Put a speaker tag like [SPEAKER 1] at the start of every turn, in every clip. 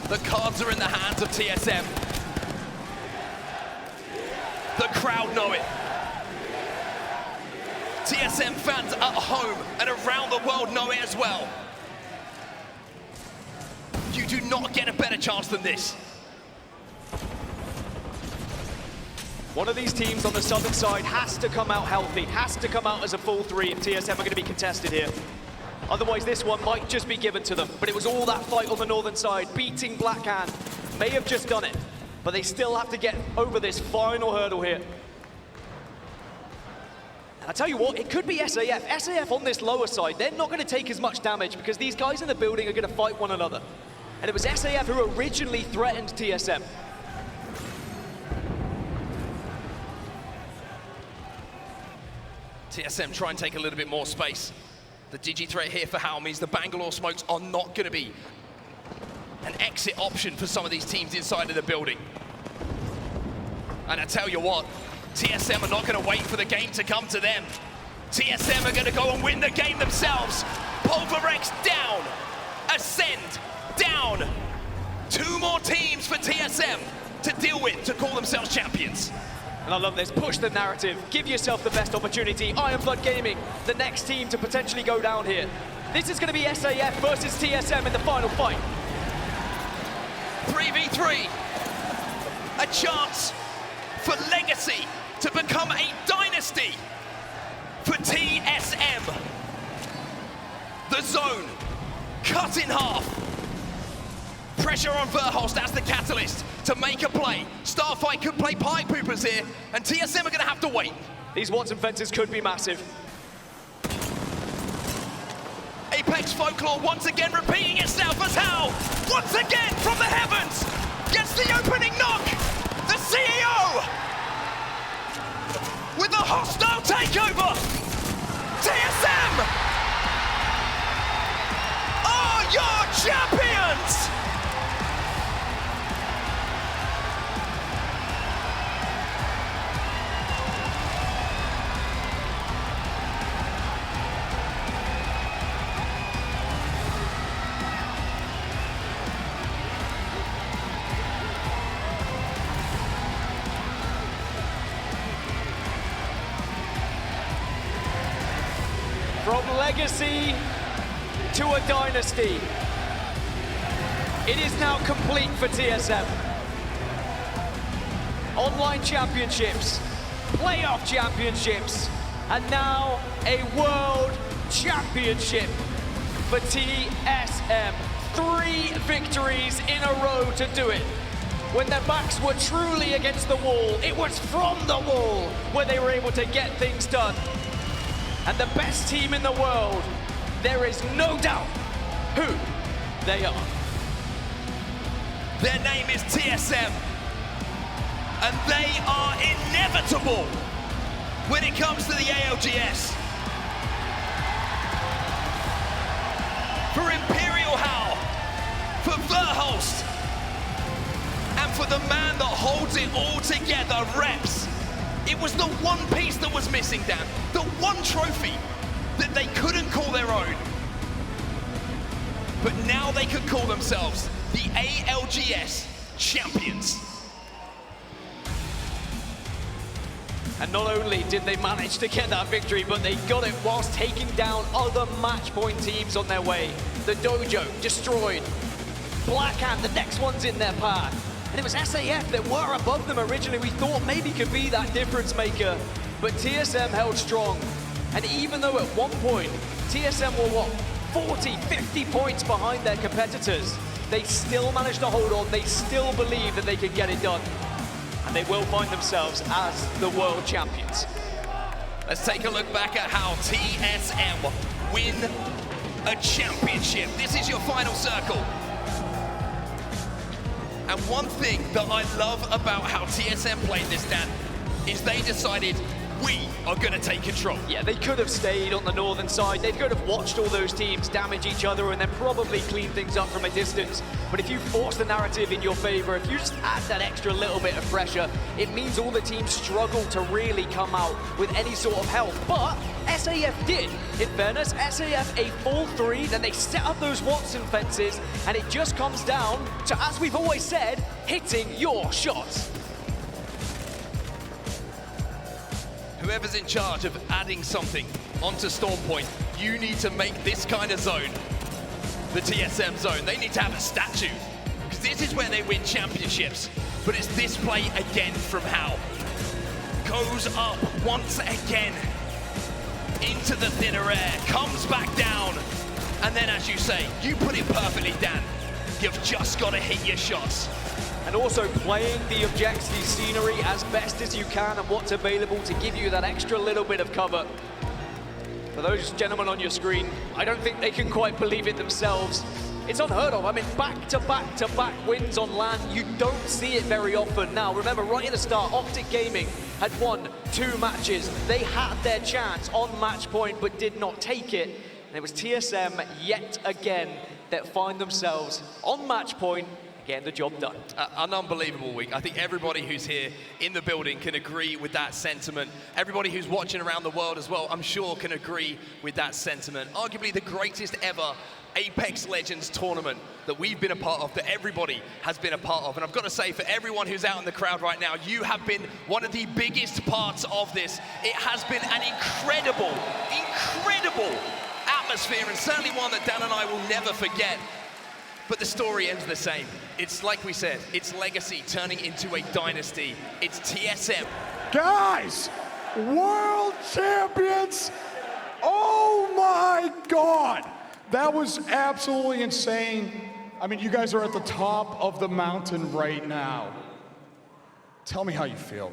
[SPEAKER 1] The cards are in the hands of TSM. The crowd know it. TSM fans at home and around the world know it as well. You do not get a better chance than this.
[SPEAKER 2] One of these teams on the southern side has to come out healthy, has to come out as a full three if TSM are going to be contested here. Otherwise, this one might just be given to them. But it was all that fight on the northern side, beating Blackhand. May have just done it, but they still have to get over this final hurdle here. And I tell you what, it could be SAF. SAF on this lower side, they're not going to take as much damage because these guys in the building are going to fight one another. And it was SAF who originally threatened TSM.
[SPEAKER 1] TSM try and take a little bit more space. The digi-threat here for Hal means the Bangalore smokes are not going to be an exit option for some of these teams inside of the building. And I tell you what, TSM are not going to wait for the game to come to them. TSM are going to go and win the game themselves. Pulverex down, Ascend down. 2 more teams for TSM to deal with to call themselves champions.
[SPEAKER 2] And I love this, push the narrative, give yourself the best opportunity. Iron Flood Gaming, the next team to potentially go down here. This is going to be SAF versus TSM in the final fight.
[SPEAKER 1] 3v3, a chance for Legacy to become a dynasty for TSM. The zone cut in half. Pressure on Verhulst as the catalyst to make a play. Starfight could play pie poopers here, and TSM are going to have to wait.
[SPEAKER 2] These Watson fences could be massive.
[SPEAKER 1] Apex Folklore once again repeating itself as Hal, once again from the heavens, gets the opening knock. The CEO with a hostile takeover. TSM are your champions.
[SPEAKER 2] From legacy to a dynasty, it is now complete for TSM. Online championships, playoff championships, and now a world championship for TSM. 3 victories in a row to do it. When their backs were truly against the wall, it was from the wall where they were able to get things done. And the best team in the world, there is no doubt who they are.
[SPEAKER 1] Their name is TSM, and they are inevitable when it comes to the ALGS. For Imperial Hal, for Verhulst, and for the man that holds it all together, Reps. It was the one piece that was missing, Dan. The one trophy that they couldn't call their own. But now they could call themselves the ALGS champions.
[SPEAKER 2] And not only did they manage to get that victory, but they got it whilst taking down other match point teams on their way. The Dojo destroyed. Blackhand, the next one's in their path. And it was SAF that were above them originally. We thought maybe could be that difference maker, but TSM held strong. And even though at one point, TSM were what, 40, 50 points behind their competitors, they still managed to hold on. They still believe that they could get it done. And they will find themselves as the world champions.
[SPEAKER 1] Let's take a look back at how TSM win a championship. This is your final circle. And one thing that I love about how TSM played this, Dan, is they decided, we are going to take control.
[SPEAKER 2] Yeah, they could have stayed on the northern side. They could have watched all those teams damage each other and then probably clean things up from a distance. But if you force the narrative in your favor, if you just add that extra little bit of pressure, it means all the teams struggle to really come out with any sort of help. But SAF did. In fairness, SAF a full 3, then they set up those Watson fences, and it just comes down to, as we've always said, hitting your shots.
[SPEAKER 1] Whoever's in charge of adding something onto Storm Point, you need to make this kind of zone the TSM zone. They need to have a statue, because this is where they win championships. But it's this play again from Hal. Goes up once again into the thinner air, comes back down, and then, as you say, you put it perfectly, Dan. You've just got to hit your shots.
[SPEAKER 2] And also playing the objectives, the scenery as best as you can and what's available to give you that extra little bit of cover. For those gentlemen on your screen, I don't think they can quite believe it themselves. It's unheard of. I mean, back-to-back-to-back wins on land. You don't see it very often. Now, remember, right at the start, Optic Gaming had won 2 matches. They had their chance on match point, but did not take it. And it was TSM yet again that find themselves on match point, getting the job done.
[SPEAKER 1] An unbelievable week. I think everybody who's here in the building can agree with that sentiment. Everybody who's watching around the world as well, I'm sure, can agree with that sentiment. Arguably the greatest ever Apex Legends tournament that we've been a part of, that everybody has been a part of. And I've got to say, for everyone who's out in the crowd right now, you have been one of the biggest parts of this. It has been an incredible atmosphere, and certainly one that Dan and I will never forget. But the story ends the same. It's like we said, it's legacy turning into a dynasty. It's TSM.
[SPEAKER 3] Guys, world champions! Oh my God! That was absolutely insane. I mean, you guys are at the top of the mountain right now. Tell me how you feel.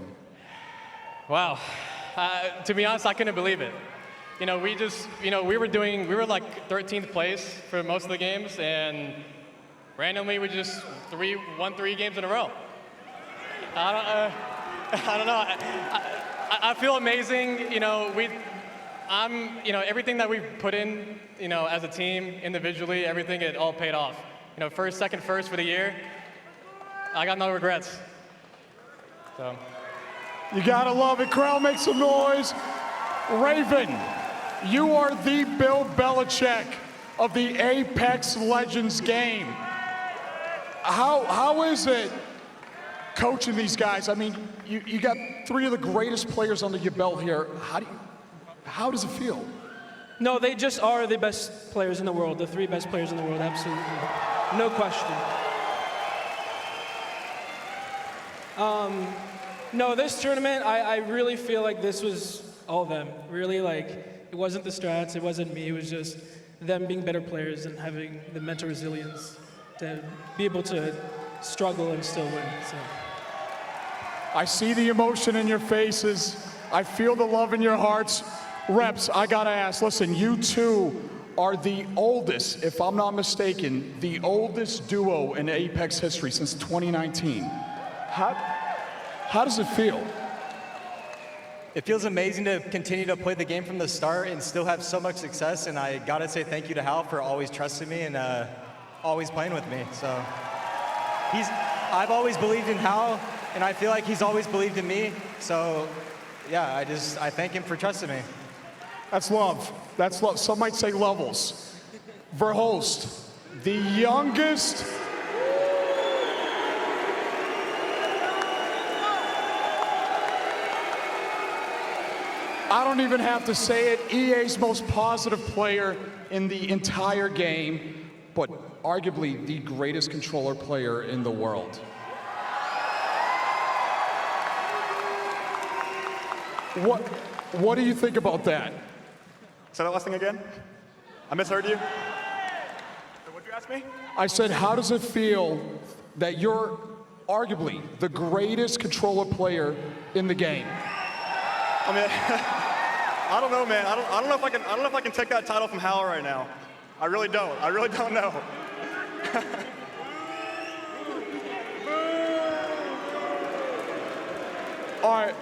[SPEAKER 4] Wow. To be honest, I couldn't believe it. You know, we were like 13th place for most of the games, and randomly we just won 3 games in a row. I don't know. I feel amazing. You know, everything that we've put in, you know, as a team, individually, everything, it all paid off. You know, first for the year. I got no regrets. So.
[SPEAKER 3] You gotta love it. Crowd, make some noise. Raven, you are the Bill Belichick of the Apex Legends game. How is it coaching these guys? I mean, you got 3 of the greatest players under your belt here. How does it feel?
[SPEAKER 5] No, they just are the best players in the world, the 3 best players in the world, absolutely. No question. No, this tournament, I really feel like this was all them. Really, like, it wasn't the strats, it wasn't me, it was just them being better players and having the mental resilience to be able to struggle and still win. So.
[SPEAKER 3] I see the emotion in your faces. I feel the love in your hearts. Reps, I gotta ask, listen, you 2 are the oldest, if I'm not mistaken, the oldest duo in Apex history since 2019. How does it feel?
[SPEAKER 6] It feels amazing to continue to play the game from the start and still have so much success, and I gotta say thank you to Hal for always trusting me and always playing with me. So I've always believed in Hal, and I feel like he's always believed in me. So yeah, I thank him for trusting me.
[SPEAKER 3] That's love. That's love. Some might say levels. Verhost, the youngest. I don't even have to say it, EA's most positive player in the entire game, but arguably the greatest controller player in the world. What do you think about that?
[SPEAKER 7] Say that last thing again? I misheard you. What'd you ask me?
[SPEAKER 3] I said, how does it feel that you're arguably the greatest controller player in the game?
[SPEAKER 7] I mean, I don't know, man. I don't know if I can take that title from Hal right now. I really don't. I really don't know.
[SPEAKER 3] All right,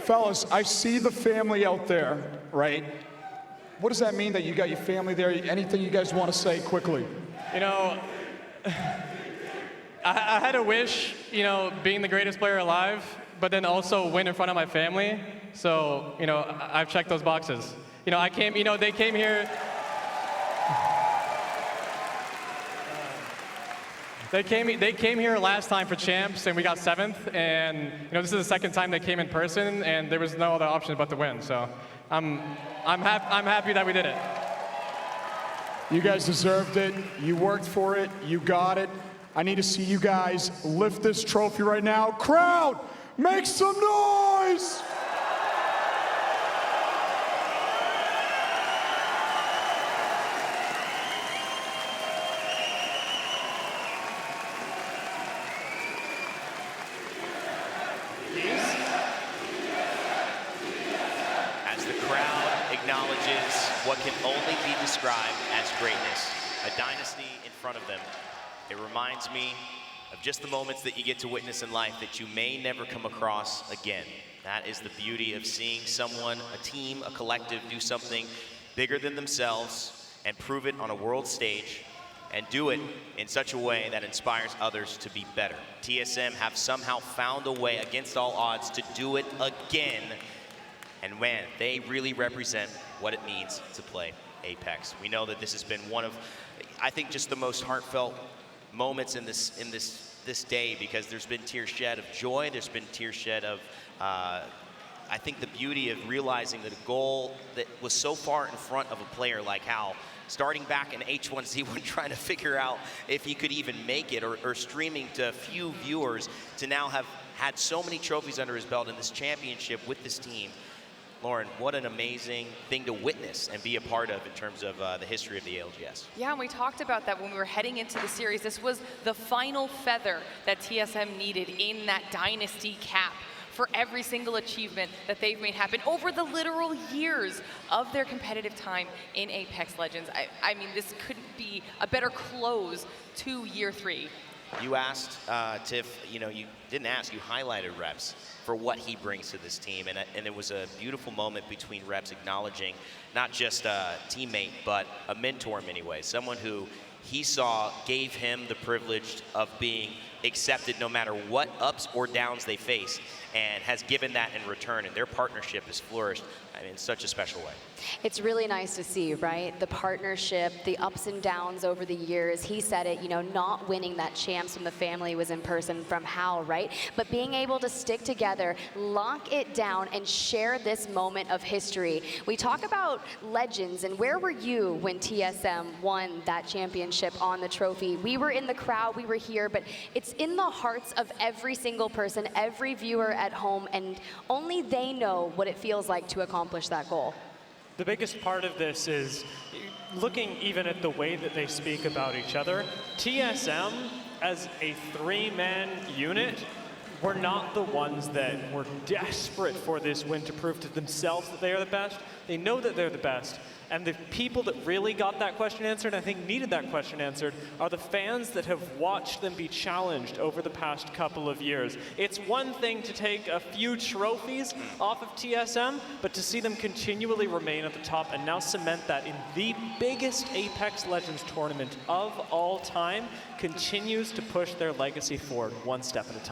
[SPEAKER 3] fellas, I see the family out there, right? What does that mean that you got your family there? Anything you guys want to say quickly?
[SPEAKER 4] You know, I had a wish, you know, being the greatest player alive, but then also win in front of my family. So, you know, I've checked those boxes. You know, they came here. They came here last time for champs, and we got 7th. And you know, this is the second time they came in person, and there was no other option but to win. So, I'm happy that we did it.
[SPEAKER 3] You guys deserved it. You worked for it. You got it. I need to see you guys lift this trophy right now. Crowd, make some noise!
[SPEAKER 8] As the crowd acknowledges what can only be described as greatness, a dynasty in front of them. It reminds me of just the moments that you get to witness in life that you may never come across again. That is the beauty of seeing someone, a team, a collective do something bigger than themselves and prove it on a world stage and do it in such a way that inspires others to be better. TSM have somehow found a way against all odds to do it again. And man, they really represent what it means to play Apex. We know that this has been one of, I think, just the most heartfelt moments in this day, because there's been tears shed of joy, there's been tears shed of I think the beauty of realizing that a goal that was so far in front of a player like Hal, starting back in H1Z1 trying to figure out if he could even make it, or streaming to a few viewers, to now have had so many trophies under his belt in this championship with this team. Lauren, what an amazing thing to witness and be a part of in terms of the history of the ALGS.
[SPEAKER 9] Yeah, and we talked about that when we were heading into the series. This was the final feather that TSM needed in that dynasty cap for every single achievement that they've made happen over the literal years of their competitive time in Apex Legends. I mean, this couldn't be a better close to year 3.
[SPEAKER 8] You asked Tiff, you know, you didn't ask, you highlighted Reps for what he brings to this team. And it was a beautiful moment between Reps acknowledging not just a teammate, but a mentor in many ways. Someone who he saw gave him the privilege of being accepted no matter what ups or downs they face, and has given that in return. And their partnership has flourished in such a special way.
[SPEAKER 10] It's really nice to see, right? The partnership, the ups and downs over the years. He said it, you know, not winning that champs from the family was in person from Hal, right? But being able to stick together, lock it down, and share this moment of history. We talk about legends, and where were you when TSM won that championship on the trophy? We were in the crowd, we were here, but it's in the hearts of every single person, every viewer at home, and only they know what it feels like to accomplish that goal.
[SPEAKER 11] The biggest part of this is looking even at the way that they speak about each other. TSM, as a 3-man unit, were not the ones that were desperate for this win to prove to themselves that they are the best. They know that they're the best. And the people that really got that question answered, I think needed that question answered, are the fans that have watched them be challenged over the past couple of years. It's one thing to take a few trophies off of TSM, but to see them continually remain at the top and now cement that in the biggest Apex Legends tournament of all time continues to push their legacy forward one step at a time.